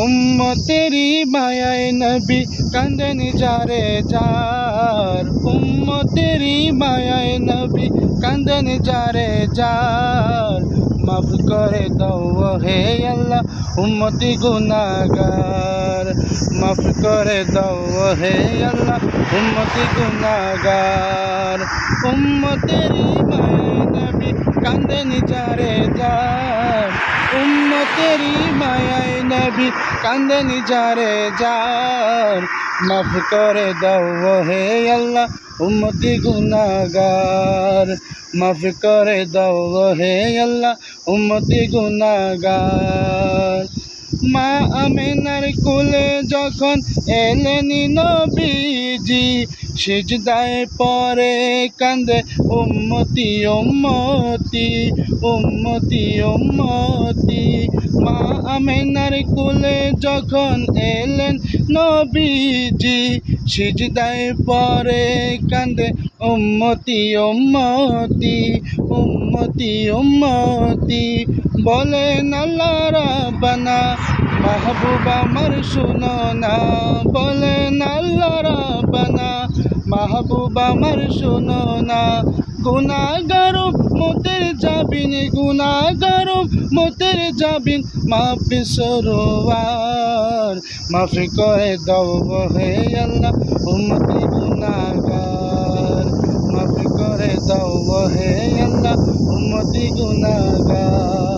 উম্মতেরি মায়ায় নবী কাঁদেন যারে যার, উম্মতেরি মায়ায় নবী কাঁদেন যারে যার। মাফ করে দাও হে আল্লাহ উম্মতি গুনাহগার, মাফ করে দাও হে আল্লাহ উম্মতি গুনাহগার। উম্মতেরি মায়ায় নবী কাঁদেন যারে যার, উম্মতেরি মায়ায় নবী কাঁদেন যারে যার। মাফ করে দাও হে আল্লাহ উম্মতি গুনাহগার, মাফ করে দাও হে আল্লাহ উম্মতি গুনাহগার। মা আমেনার কোলে যখন এলেন নবীজি, সিজদায় পরে কান্দে উম্মতি উম্মতি উম্মতি উম্মতি। মা আমেনার কোলে যখন এলেন নবীজি, সিজদায় পরে কান্দে উম্মতি উম্মতি উম্মতি উম্মতি। বলেন আল্লাহ রাব্বানা মাহবুব আমার শুনো না, বলেন আল্লাহ রাব্বানা মাহবুব আমার শুনো না। গুনাহগার উম্মতের জাবিন, গুনাহগার উম্মতের জাবিন মাফি সরোয়ার। মাফ করে দাও হে আল্লাহ উম্মতি গুনাহগার, মাফ করে দাও হে আল্লাহ উম্মতি গুনাহগার।